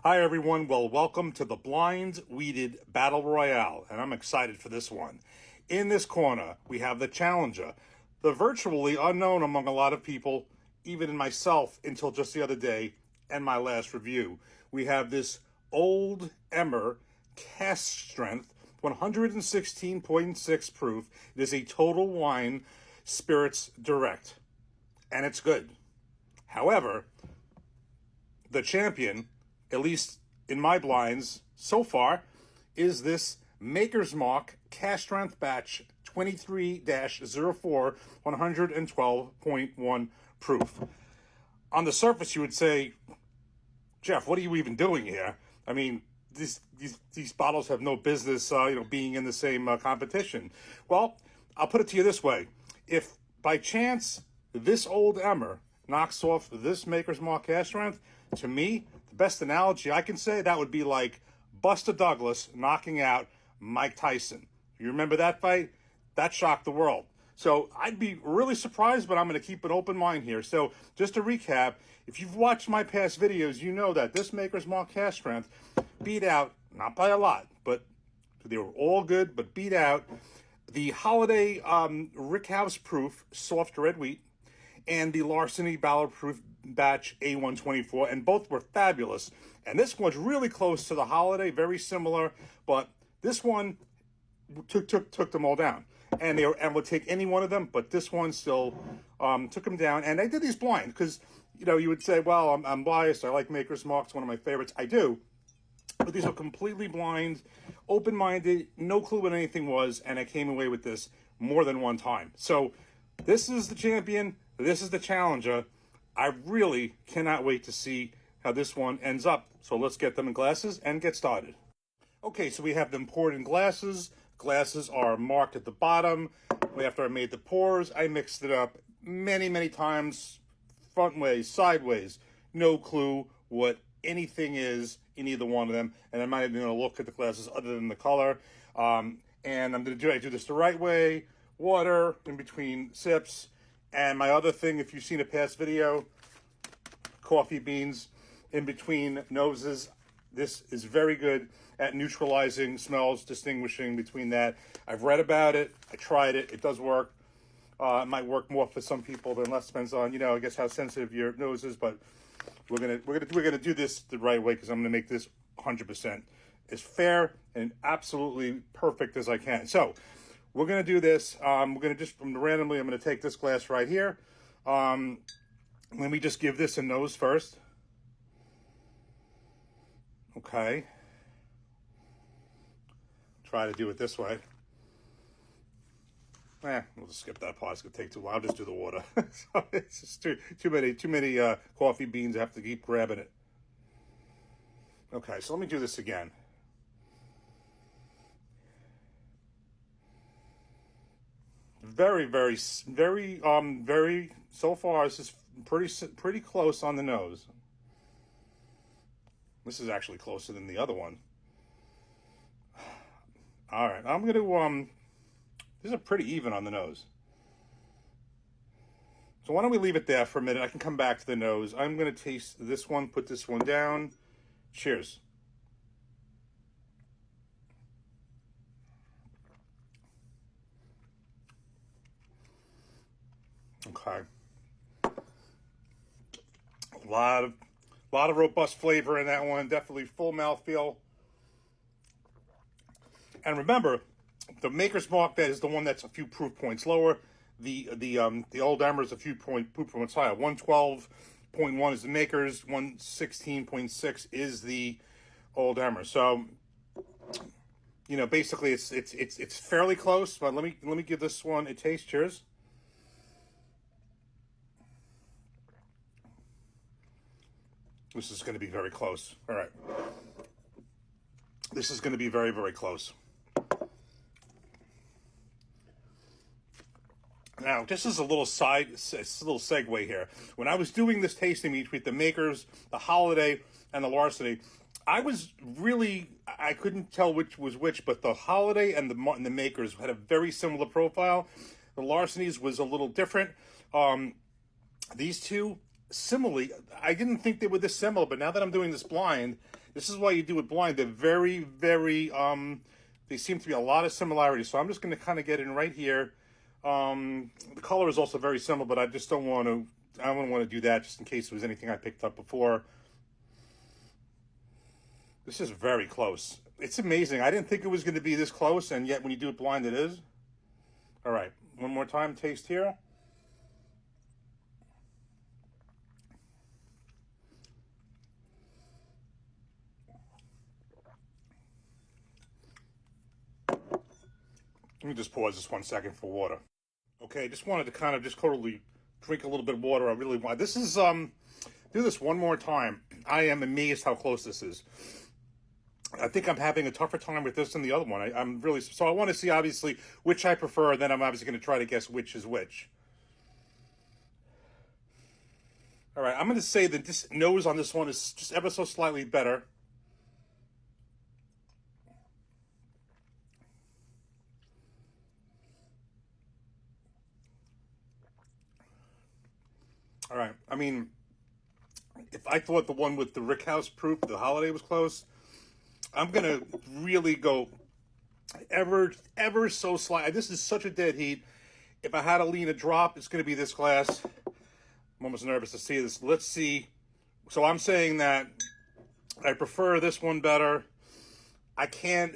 Hi, everyone. Well, welcome to the Blind Weeded Battle Royale, and I'm excited for this one. In this corner, we have the challenger, the virtually unknown among a lot of people, even in myself until just the other day and my last review. We have this Old Emmer cast strength, 116.6 proof. It is a Total Wine Spirits Direct, and it's good. However, the champion, at least in my blinds so far, is this Maker's Mark Cash Strength Batch 23-04, 112.1 proof. On the surface, you would say, Jeff, what are you even doing here? I mean, these bottles have no business, being in the same competition. Well, I'll put it to you this way: if by chance this Old Emmer knocks off this Maker's Mark Cash Strength, to me, the best analogy I can say, that would be like Buster Douglas knocking out Mike Tyson. You remember that fight? That shocked the world. So I'd be really surprised, but I'm going to keep an open mind here. So just to recap, if you've watched my past videos, you know that this Maker's Mark Cash Strength beat out, not by a lot, but they were all good, but beat out the Holiday Rickhouse Proof Soft Red Wheat and the Larceny Ballard Proof Batch A124, and both were fabulous. And this one's really close to the Holiday, very similar, but this one took them all down. And would take any one of them, but this one still took them down. And I did these blind because, you would say, well, I'm biased. I like Maker's Mark. It's one of my favorites. I do. But these are completely blind, open-minded, no clue what anything was, and I came away with this more than one time. So this is the champion. This is the challenger. I really cannot wait to see how this one ends up. So let's get them in glasses and get started. Okay, so we have them poured in glasses. Glasses are marked at the bottom. After I made the pours, I mixed it up many, many times, front ways, sideways. No clue what anything is in either one of them. And I'm not even going to look at the glasses other than the color. And I'm going to do this the right way. Water in between sips. And my other thing, if you've seen a past video, coffee beans in between noses. This is very good at neutralizing smells, distinguishing between that. I've read about it. I tried it. It does work. It might work more for some people than less. Depends on, I guess how sensitive your nose is. But we're gonna do this the right way because I'm gonna make this 100% as fair and absolutely perfect as I can. So we're gonna do this. We're gonna just randomly. I'm gonna take this glass right here. Let me just give this a nose first. Okay. Try to do it this way. We'll just skip that part. It's gonna take too long. I'll just do the water. So it's just too many coffee beans. I have to keep grabbing it. Okay, so let me do this again. Very, very, very. So far, this is pretty close on the nose. This is actually closer than the other one. All right, I'm gonna these are pretty even on the nose. So why don't we leave it there for a minute? I can come back to the nose. I'm gonna taste this one, put this one down. Cheers. Okay. A lot of robust flavor in that one. Definitely full mouthfeel. And remember, the Maker's Mark, that is the one that's a few proof points lower. The Old Emmer is a few proof points higher. 112.1 is the Maker's. 116.6 is the Old Emmer. So, basically it's fairly close. But let me give this one a taste. Cheers. This is going to be very close. All right. This is going to be very, very close. Now, this is a little segue here. When I was doing this tasting between the Makers, the Holiday, and the Larceny, I couldn't tell which was which, but the Holiday and the Makers had a very similar profile. The Larceny's was a little different. These two, similarly, I didn't think they were this similar, but now that I'm doing this blind, This is why you do it blind. They're very, very, they seem to be a lot of similarities. So I'm just going to kind of get in right here. The color is also very similar, but I just don't want to, I don't want to do that just in case there was anything I picked up before. This is very close. It's amazing. I didn't think it was going to be this close, and yet when you do it blind, it is. All right, one more time, taste here. Let me just pause this 1 second for water. Okay, just wanted to kind of just totally drink a little bit of water. I really want. This is do this one more time. I am amazed how close this is. I think I'm having a tougher time with this than the other one. I'm really so I want to see obviously which I prefer, and then I'm obviously going to try to guess which is which. All right, I'm going to say that this nose on this one is just ever so slightly better. All right. I mean, if I thought the one with the Rickhouse proof, the holiday was close, I'm gonna really go ever so slight. This is such a dead heat. If I had to lean a drop, it's gonna be this glass. I'm almost nervous to see this. Let's see. So I'm saying that I prefer this one better. I can't.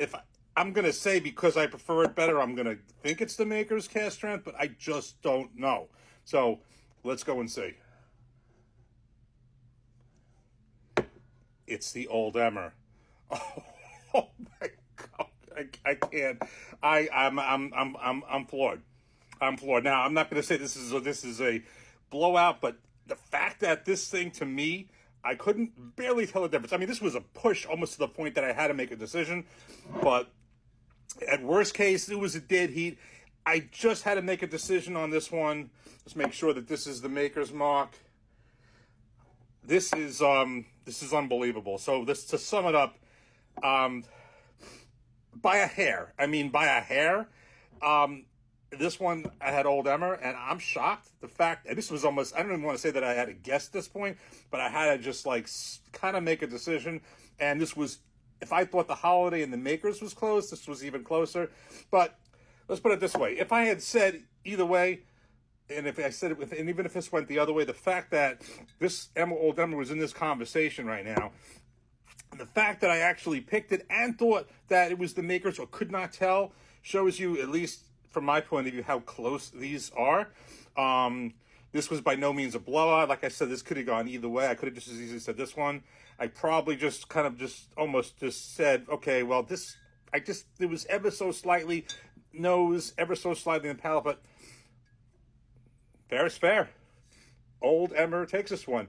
I'm gonna say because I prefer it better, I'm gonna think it's the Maker's cast strength, but I just don't know. So let's go and see. It's the Old Emmer. Oh my God! I can't. I'm floored. I'm floored. Now I'm not going to say this is a blowout, but the fact that this thing to me, I couldn't barely tell the difference. I mean, this was a push almost to the point that I had to make a decision. But at worst case, it was a dead heat. I just had to make a decision on this one. Let's make sure that this is the Maker's Mark. This is unbelievable. So this, to sum it up, by a hair. I mean, by a hair. This one I had Old Emmer, and I'm shocked. The fact, and this was almost, I don't even want to say that I had to guess at this point, but I had to just like kind of make a decision. And this was, if I thought the holiday and the Makers was close, this was even closer. But let's put it this way: if I had said either way, and if I said it with, and even if this went the other way, the fact that this Old Emmer was in this conversation right now, the fact that I actually picked it and thought that it was the Makers or could not tell shows you, at least from my point of view, how close these are. This was by no means a blowout. Like I said, this could have gone either way. I could have just as easily said this one. I probably just kind of just almost just said, okay, well, this, it was ever so slightly nose, ever so slightly in the palate, but fair is fair. Old Emmer takes this one.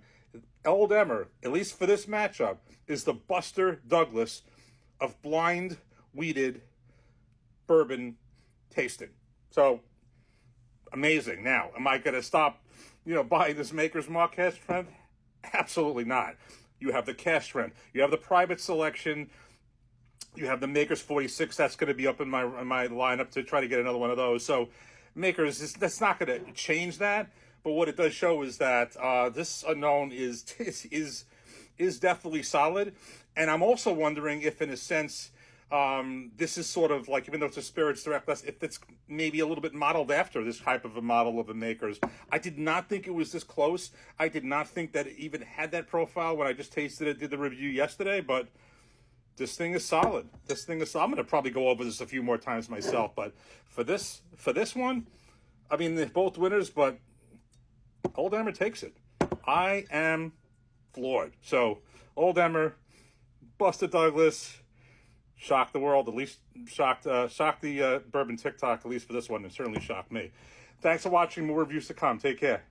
Old Emmer, at least for this matchup, is the Buster Douglas of blind weeded bourbon tasting. So amazing. Now, am I going to stop, buying this Maker's Mark cast strength? Absolutely not. You have the cast strength. You have the private selection. You have the Maker's 46. That's going to be up in my lineup to try to get another one of those. So Maker's, that's not going to change that. But what it does show is that this unknown is definitely solid. And I'm also wondering if, in a sense, this is sort of like, even though it's a Spirits Direct List, if it's maybe a little bit modeled after this type of a model of the Makers. I did not think it was this close. I did not think that it even had that profile when I just tasted it, did the review yesterday. But this thing is solid. I'm going to probably go over this a few more times myself. But for this one, I mean, they're both winners, but Old Emmer takes it. I am floored. So, Old Emmer, Buster Douglas, shocked the world, at least shocked the bourbon TikTok, at least for this one, and certainly shocked me. Thanks for watching. More reviews to come. Take care.